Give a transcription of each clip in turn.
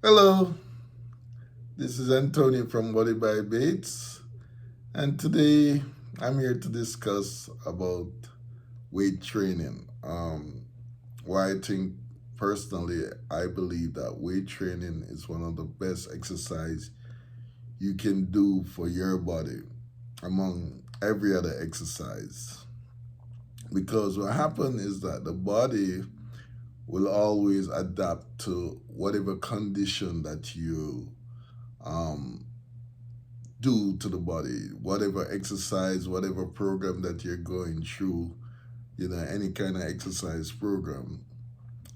Hello, this is Antonio from Body by Bates, and today I'm here to discuss about weight training. Why I think personally, I believe that weight training is one of the best exercise you can do for your body among every other exercise. Because what happens is that the body will always adapt to whatever condition that you um, do to the body, whatever exercise, whatever program that you're going through, any kind of exercise program,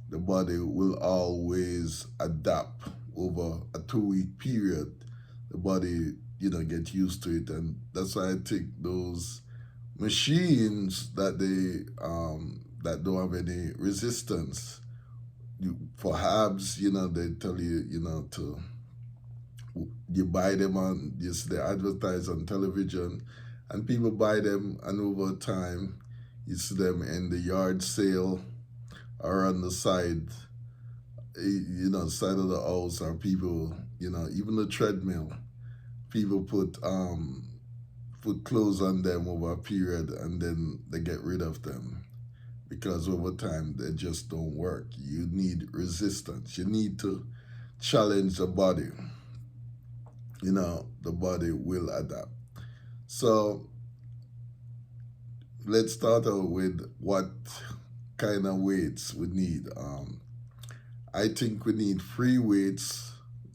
the body will always adapt over a 2 week period. The body, get used to it. And that's why I think those machines that don't have any resistance, for abs, they tell you, to you buy them on yes they advertise on television and people buy them, and over time you see them in the yard sale or on the side, side of the house, or people, even the treadmill, people put clothes on them over a period and then they get rid of them because over time they just don't work. You need resistance, you need to challenge the body. The body will adapt. So let's start out with what kind of weights we need. I think we need free weights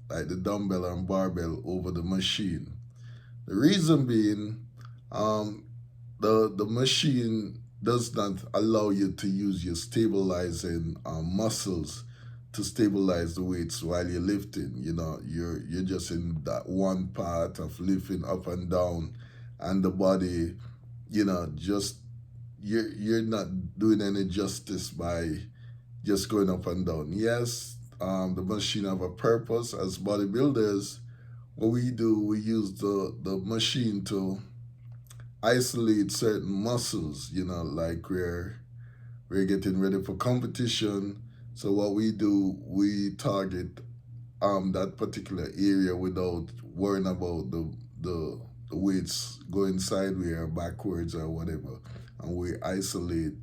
like the dumbbell and barbell over the machine. The reason being, the machine does not allow you to use your stabilizing muscles to stabilize the weights while you're lifting. You're just in that one part of lifting up and down, and the body, just you're not doing any justice by just going up and down. Yes, the machine have a purpose. As bodybuilders, what we do, we use the machine to isolate certain muscles. Like we're getting ready for competition. So what we do, we target that particular area without worrying about the weights going sideways or backwards or whatever. And we isolate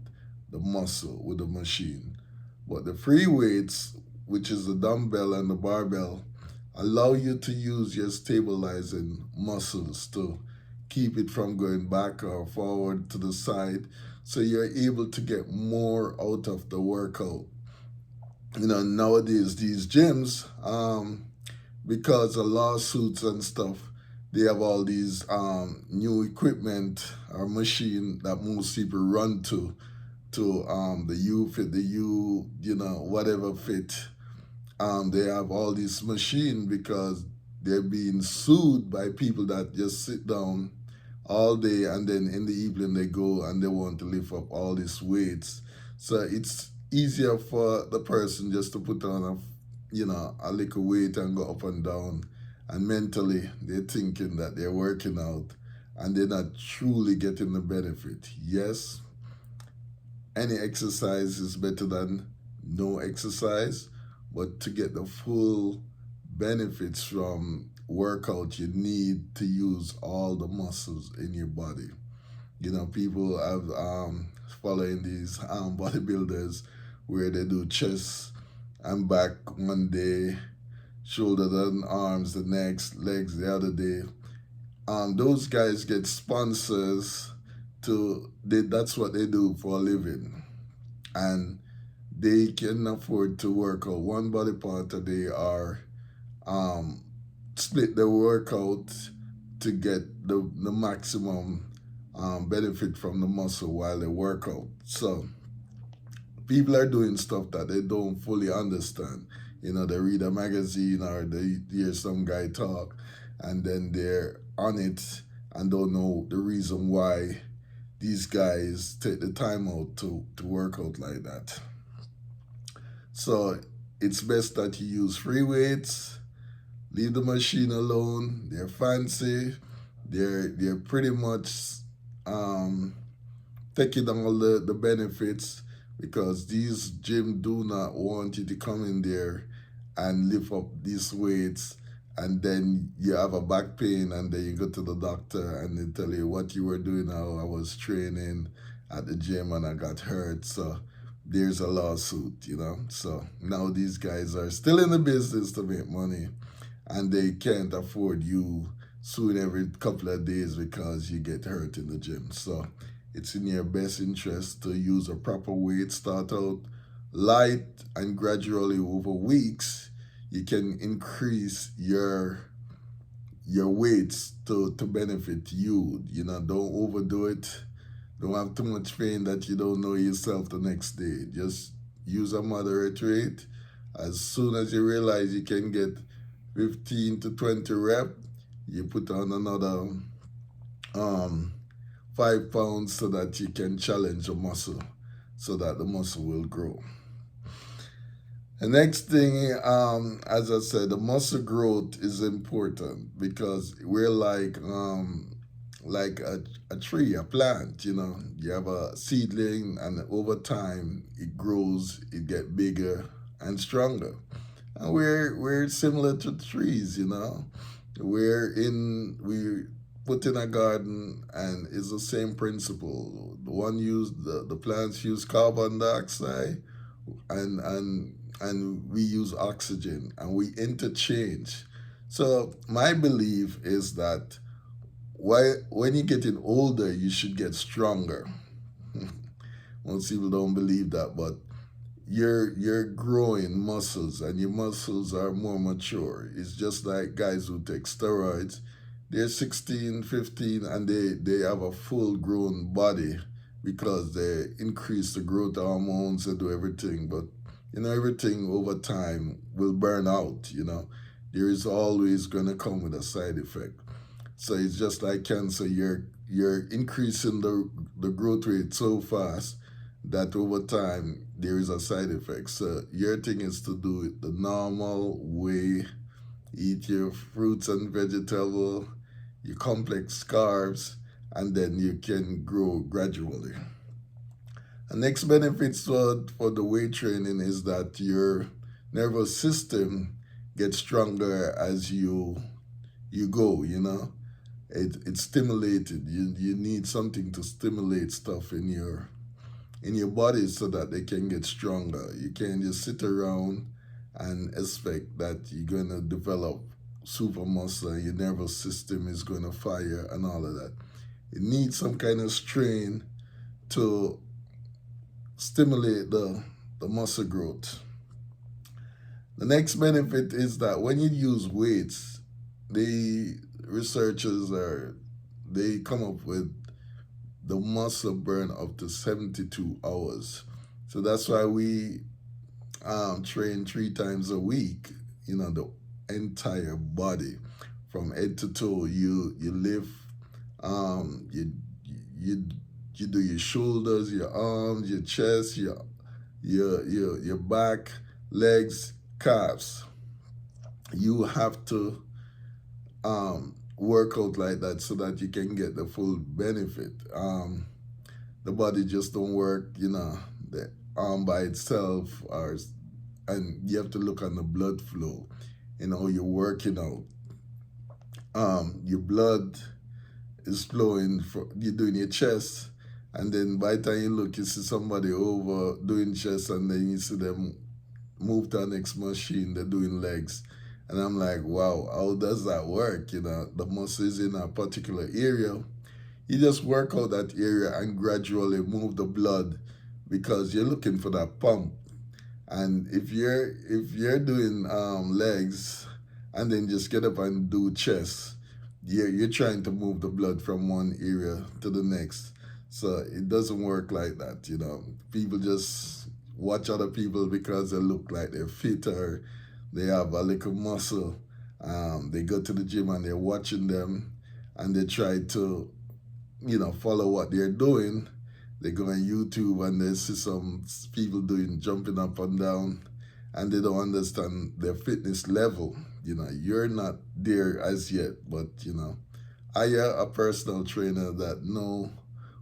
the muscle with the machine. But the free weights, which is the dumbbell and the barbell, allow you to use your stabilizing muscles to keep it from going back or forward to the side, so you're able to get more out of the workout. Nowadays these gyms, because of lawsuits and stuff, they have all these new equipment or machine that most people run to the U Fit, the whatever fit. They have all these machine because they're being sued by people that just sit down all day and then in the evening they go and they want to lift up all these weights. So it's easier for the person just to put on a little weight and go up and down, and mentally they're thinking that they're working out and they're not truly getting the benefit. Yes, any exercise is better than no exercise, but to get the full benefits from workout, you need to use all the muscles in your body. People have following these bodybuilders where they do chest and back one day, shoulder and arms the next, legs the other day. Those guys get sponsors that's what they do for a living, and they can afford to work out one body part a day or um, split the workout to get the maximum benefit from the muscle while they work out. So people are doing stuff that they don't fully understand. They read a magazine or they hear some guy talk, and then they're on it and don't know the reason why these guys take the time out to work out like that. So it's best that you use free weights, leave the machine alone. They're fancy. They're pretty much um, taking all the benefits, because these gym do not want you to come in there and lift up these weights, and then you have a back pain, and then you go to the doctor and they tell you what you were doing. Now I was training at the gym and I got hurt, so there's a lawsuit, So now these guys are still in the business to make money, and they can't afford you suing every couple of days because you get hurt in the gym. So it's in your best interest to use a proper weight. Start out light, and gradually over weeks you can increase your weights to benefit you. Don't overdo it. Don't have too much pain that you don't know yourself the next day. Just use a moderate rate. As soon as you realize you can get 15 to 20 reps, you put on another 5 pounds so that you can challenge the muscle, so that the muscle will grow. The next thing, as I said, the muscle growth is important because we're like a tree, a plant. You have a seedling, and over time it grows, it gets bigger and stronger. And we're similar to trees. We put in a garden, and it's the same principle. The plants use carbon dioxide, and we use oxygen, and we interchange. So my belief is that when you're getting older, you should get stronger. Most people don't believe that, but you're growing muscles, and your muscles are more mature. It's just like guys who take steroids. They're 16, 15, and they have a full grown body because they increase the growth hormones and do everything. But everything over time will burn out. There is always going to come with a side effect. So it's just like cancer. You're increasing the growth rate so fast that over time there is a side effect. So your thing is to do it the normal way. Eat your fruits and vegetables, your complex carbs, and then you can grow gradually. The next benefits for the weight training is that your nervous system gets stronger as you go. It's stimulated. You need something to stimulate stuff in your body so that they can get stronger. You can't just sit around and expect that you're going to develop super muscle, your nervous system is going to fire and all of that. It needs some kind of strain to stimulate the muscle growth. The next benefit is that when you use weights, the researchers they come up with the muscle burn up to 72 hours. So that's why we train 3 times a week. The entire body from head to toe. You lift, you do your shoulders, your arms, your chest, your back, legs, calves. You have to work out like that so that you can get the full benefit. The body just don't work, the arm by itself, and you have to look on the blood flow. You're working out. Your blood is flowing. You're doing your chest, and then by the time you look, you see somebody over doing chest, and then you see them move to the next machine. They're doing legs. And I'm like, wow, how does that work? The muscle is in a particular area. You just work out that area and gradually move the blood because you're looking for that pump. And if you're doing legs and then just get up and do chest, you're trying to move the blood from one area to the next. So it doesn't work like that. People just watch other people because they look like they're fit or they have a little muscle. They go to the gym and they're watching them, and they try to, follow what they're doing. They go on YouTube and they see some people jumping up and down, and they don't understand their fitness level. You're not there as yet, but hire a personal trainer that know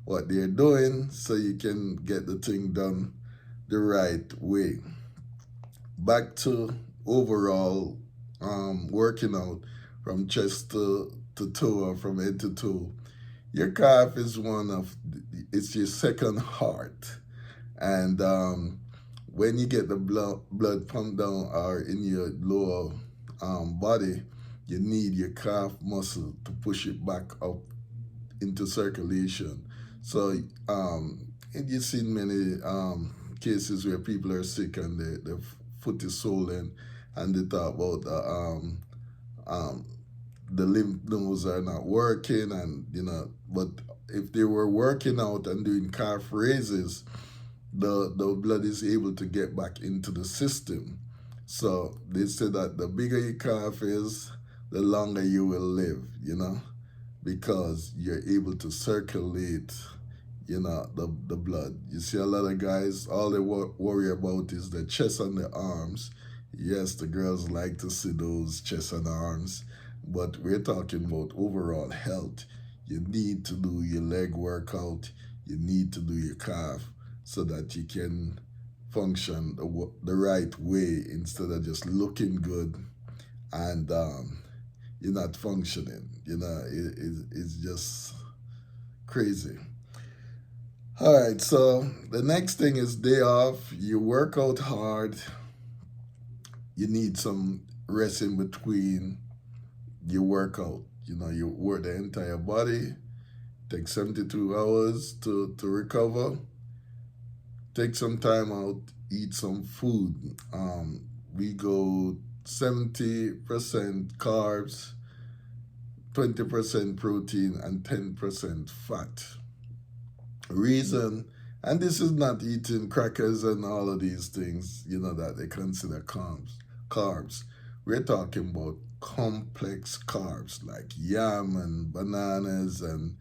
what they're doing so you can get the thing done the right way. Back to overall working out from chest to toe or from head to toe, your calf is it's your second heart. And when you get the blood pumped down or in your lower body, you need your calf muscle to push it back up into circulation. So and you've seen many cases where people are sick and their foot is swollen, and they talk about um, the lymph nodes are not working, and but if they were working out and doing calf raises, the blood is able to get back into the system. So they say that the bigger your calf is, the longer you will live, because you're able to circulate, the blood. You see a lot of guys, all they worry about is the chest and the arms. Yes, the girls like to see those chest and arms, but we're talking about overall health. You need to do your leg workout, you need to do your calf so that you can function the right way instead of just looking good and you're not functioning. It's just crazy. All right, so the next thing is day off. You work out hard. You need some rest in between your workout. You work the entire body. Take 72 hours to recover. Take some time out. Eat some food. We go 70% carbs, 20% protein, and 10% fat. Reason, and this is not eating crackers and all of these things, that they consider carbs. We're talking about complex carbs like yam and bananas and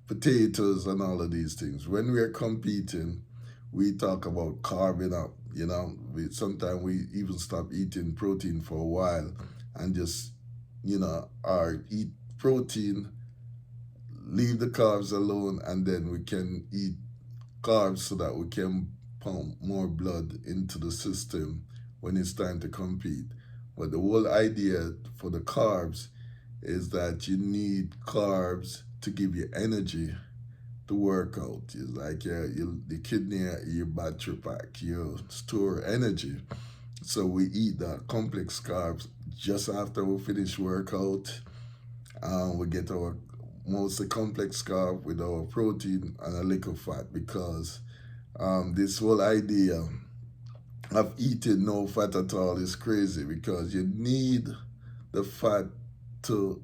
potatoes and all of these things. When we're competing, we talk about carving up. Sometimes we even stop eating protein for a while and just, or eat protein, leave the carbs alone, and then we can eat carbs so that we can pump more blood into the system when it's time to compete. But the whole idea for the carbs is that you need carbs to give you energy to work out. It's like the kidney, your battery pack, you store energy. So we eat the complex carbs just after we finish workout. We get our mostly complex carb with our protein and a little fat, because this whole idea of eating no fat at all is crazy, because you need the fat to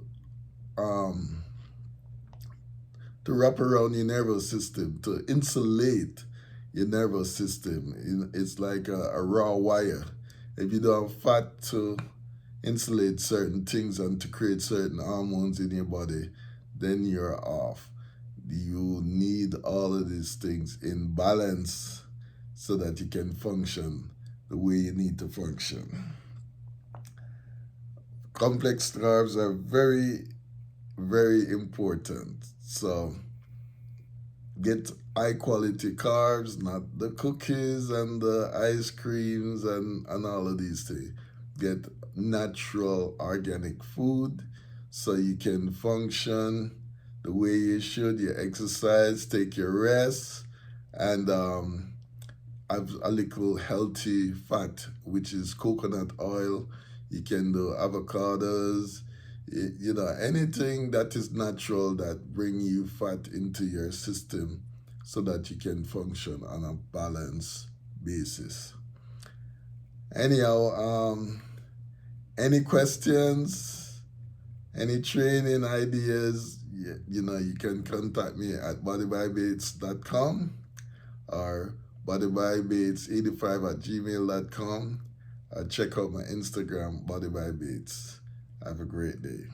wrap around your nervous system, to insulate your nervous system. It's like a raw wire. If you don't have fat to insulate certain things and to create certain hormones in your body, then you're off. You need all of these things in balance so that you can function the way you need to function. Complex carbs are very, very important. So get high quality carbs, not the cookies and the ice creams and all of these things. Get natural organic food so you can function the way you should. You exercise, take your rest, and have a little healthy fat, which is coconut oil. You can do avocados, anything that is natural that bring you fat into your system so that you can function on a balanced basis. Anyhow, any questions, any training ideas, you can contact me at bodybybates.com or bodybybates85@gmail.com. Check out my Instagram, bodybybates. Have a great day.